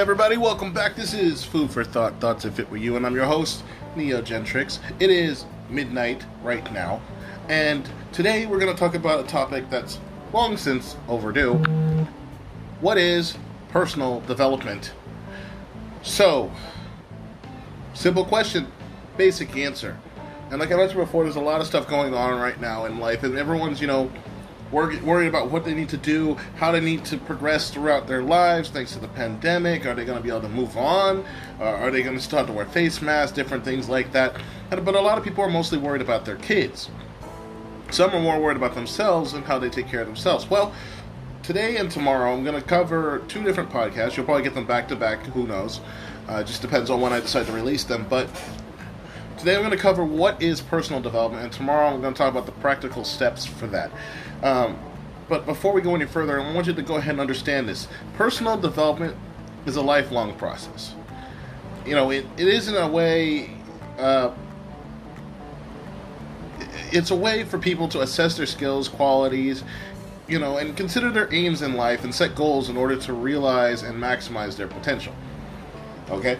everybody, welcome back. This is Food for Thought, Thoughts That Fit With You, and I'm your host, Gentrics. It is midnight right now, and today we're going to talk about a topic that's long since overdue. What is personal development? So, simple question, basic answer. And like I mentioned before, there's a lot of stuff going on right now in life, and everyone's, worried about what they need to do, how they need to progress throughout their lives thanks to the pandemic. Are they going to be able to move on? Are they going to start to wear face masks, different things like that? But a lot of people are mostly worried about their kids. Some are more worried about themselves and how they take care of themselves. Well, today and tomorrow I'm going to cover two different podcasts. You'll probably get them back to back, who knows. It just depends on when I decide to release them. But today I'm going to cover what is personal development, and tomorrow I'm going to talk about the practical steps for that. But before we go any further, I want you to go ahead and understand this. Personal development is a lifelong process. It is in a way, it's a way for people to assess their skills, qualities, and consider their aims in life and set goals in order to realize and maximize their potential. Okay?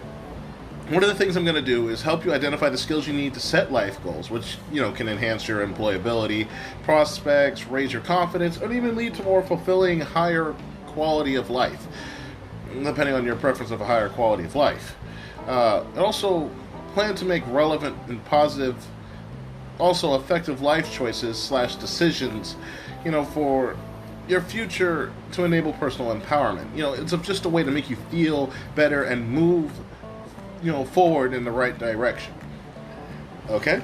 One of the things I'm going to do is help you identify the skills you need to set life goals, which, can enhance your employability, prospects, raise your confidence, or even lead to more fulfilling, higher quality of life, depending on your preference of a higher quality of life. And also plan to make relevant and positive, also effective life choices / decisions, for your future to enable personal empowerment. It's just a way to make you feel better and move forward in the right direction. Okay?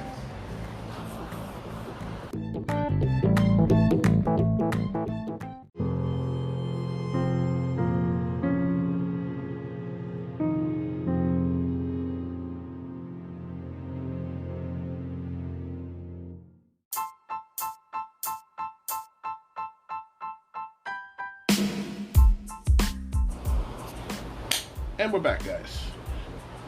And we're back, guys.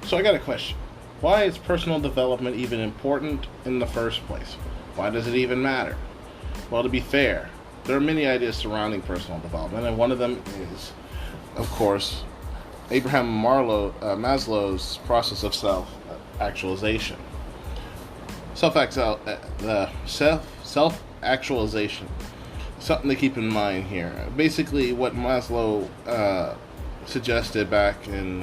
So I got a question. Why is personal development even important in the first place? Why does it even matter? Well, to be fair, there are many ideas surrounding personal development, and one of them is, of course, Abraham Maslow's process of self-actualization. Self-actualization. Something to keep in mind here. Basically, what Maslow suggested back in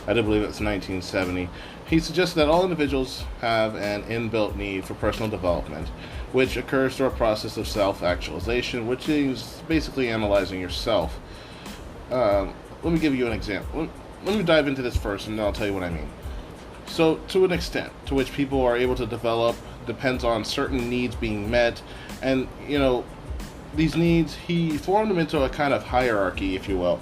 I do believe it's 1970. He suggests that all individuals have an inbuilt need for personal development, which occurs through a process of self-actualization, which is basically analyzing yourself. Let me give you an example. Let me dive into this first, and then I'll tell you what I mean. So, to an extent to which people are able to develop depends on certain needs being met, and, these needs, he formed them into a kind of hierarchy, if you will.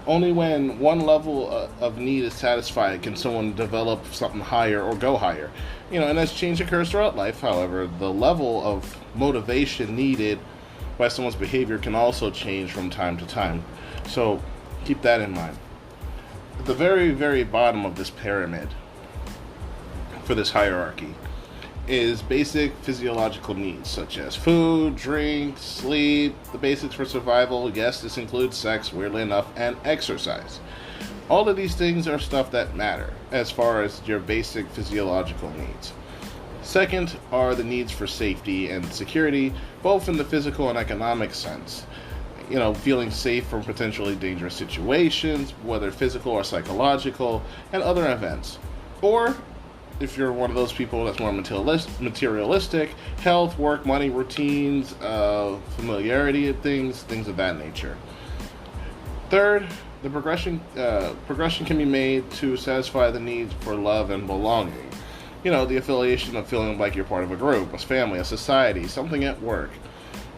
Only when one level of need is satisfied can someone develop something higher or go higher. And as change occurs throughout life, however, the level of motivation needed by someone's behavior can also change from time to time. So keep that in mind. At the very, very bottom of this pyramid, for this hierarchy, is basic physiological needs such as food, drink, sleep, the basics for survival. Yes, this includes sex, weirdly enough, and exercise. All of these things are stuff that matter as far as your basic physiological needs. Second are the needs for safety and security, both in the physical and economic sense. Feeling safe from potentially dangerous situations, whether physical or psychological, and other events. Or if you're one of those people that's more materialistic, health, work, money, routines, familiarity of things of that nature. Third, the progression can be made to satisfy the needs for love and belonging. The affiliation of feeling like you're part of a group, a family, a society, something at work.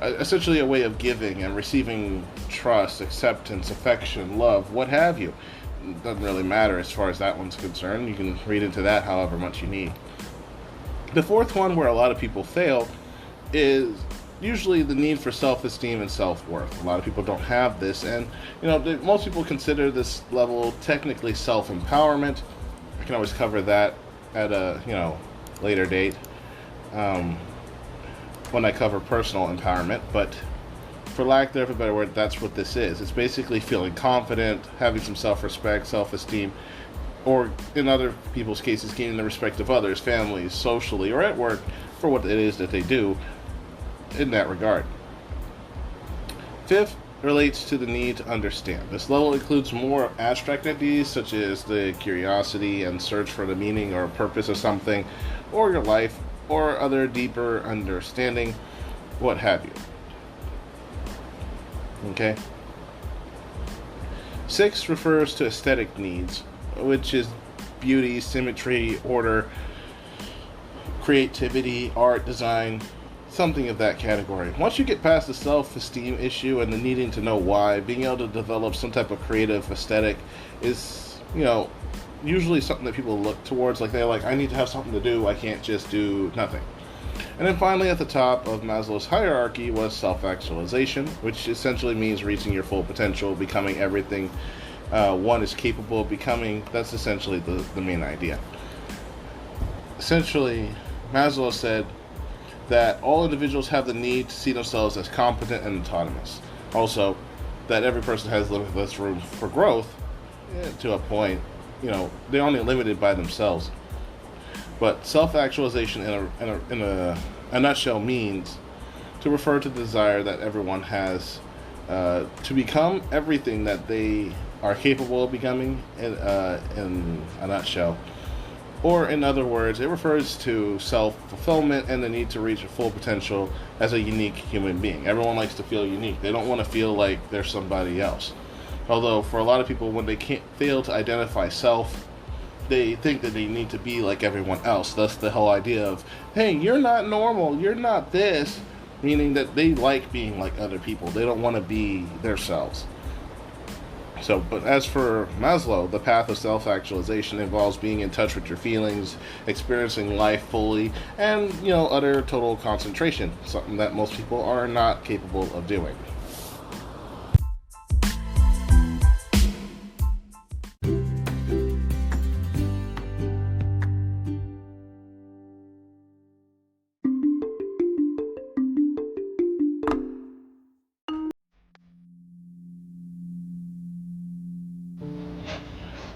Essentially a way of giving and receiving trust, acceptance, affection, love, what have you. It doesn't really matter as far as that one's concerned. You can read into that however much you need. The fourth one, where a lot of people fail, is usually the need for self-esteem and self-worth. A lot of people don't have this, and most people consider this level technically self-empowerment. I can always cover that at a later date when I cover personal empowerment. But for lack of a better word, that's what this is. It's basically feeling confident, having some self-respect, self-esteem, or in other people's cases, gaining the respect of others, families, socially, or at work for what it is that they do in that regard. Fifth relates to the need to understand. This level includes more abstract ideas such as the curiosity and search for the meaning or purpose of something, or your life, or other deeper understanding, what have you. Okay? 6 refers to aesthetic needs, which is beauty, symmetry, order, creativity, art, design, something of that category. Once you get past the self-esteem issue and the needing to know why, being able to develop some type of creative aesthetic is, usually something that people look towards. Like, they're like, I need to have something to do, I can't just do nothing. And then finally, at the top of Maslow's hierarchy was self-actualization, which essentially means reaching your full potential, becoming everything one is capable of becoming. That's essentially the main idea. Essentially, Maslow said that all individuals have the need to see themselves as competent and autonomous. Also, that every person has limitless room for growth to a point. They're only limited by themselves. But self-actualization in a nutshell means to refer to the desire that everyone has to become everything that they are capable of becoming in a nutshell. Or in other words, it refers to self-fulfillment and the need to reach a full potential as a unique human being. Everyone likes to feel unique. They don't want to feel like they're somebody else. Although for a lot of people, when they can't fail to identify self, they think that they need to be like everyone else. Thus the whole idea of, hey, you're not normal, you're not this, meaning that they like being like other people. They don't want to be themselves. But as for Maslow, the path of self-actualization involves being in touch with your feelings, experiencing life fully, and, utter total concentration, something that most people are not capable of doing.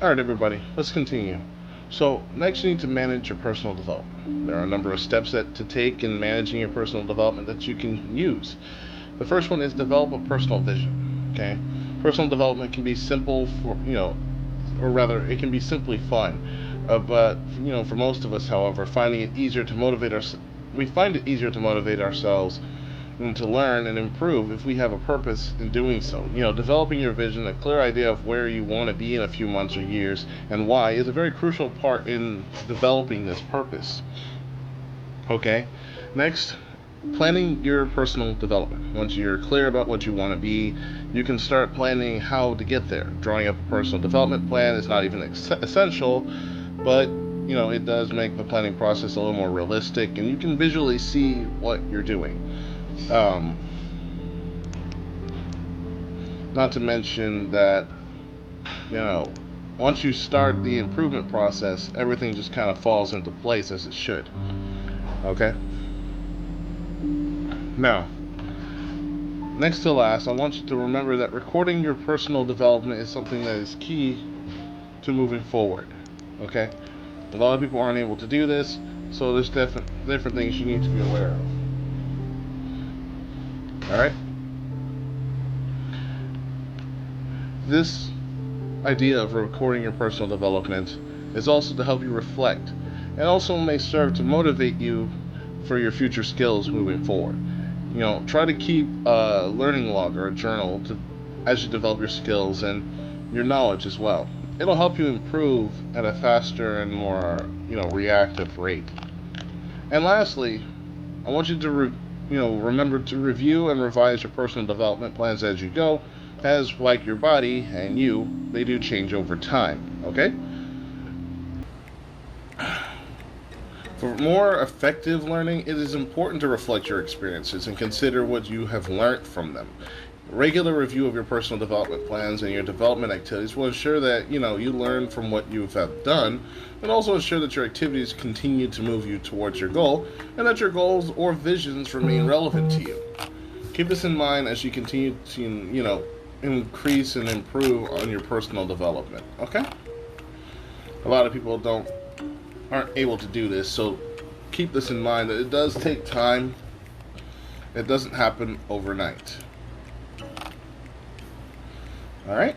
Alright, everybody, let's continue. So, next you need to manage your personal development. There are a number of steps to take in managing your personal development that you can use. The first one is develop a personal vision. Okay? Personal development can be simple it can be simply fun. But for most of us, however, we find it easier to motivate ourselves and to learn and improve if we have a purpose in doing so. Developing your vision, a clear idea of where you want to be in a few months or years and why is a very crucial part in developing this purpose. Okay? Next, planning your personal development. Once you're clear about what you want to be, you can start planning how to get there. Drawing up a personal development plan is not even essential, but it does make the planning process a little more realistic, and you can visually see what you're doing. Not to mention that, once you start the improvement process, everything just kind of falls into place as it should. Okay? Now, next to last, I want you to remember that recording your personal development is something that is key to moving forward. Okay? A lot of people aren't able to do this, so there's different things you need to be aware of. Alright? This idea of recording your personal development is also to help you reflect, and also may serve to motivate you for your future skills moving forward. Try to keep a learning log or a journal as you develop your skills and your knowledge as well. It'll help you improve at a faster and more, reactive rate. And lastly, I want you to remember to review and revise your personal development plans as you go, as like your body and they do change over time, okay? For more effective learning, it is important to reflect your experiences and consider what you have learned from them. Regular review of your personal development plans and your development activities will ensure that, you learn from what you have done, and also ensure that your activities continue to move you towards your goal, and that your goals or visions remain relevant to you. Keep this in mind as you continue to, increase and improve on your personal development. Okay? A lot of people aren't able to do this, so keep this in mind that it does take time. It doesn't happen overnight. Alright?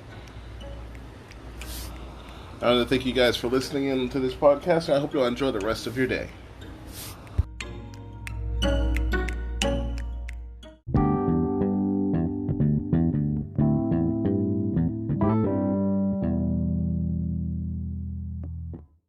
I want to thank you guys for listening in to this podcast, and I hope you'll enjoy the rest of your day.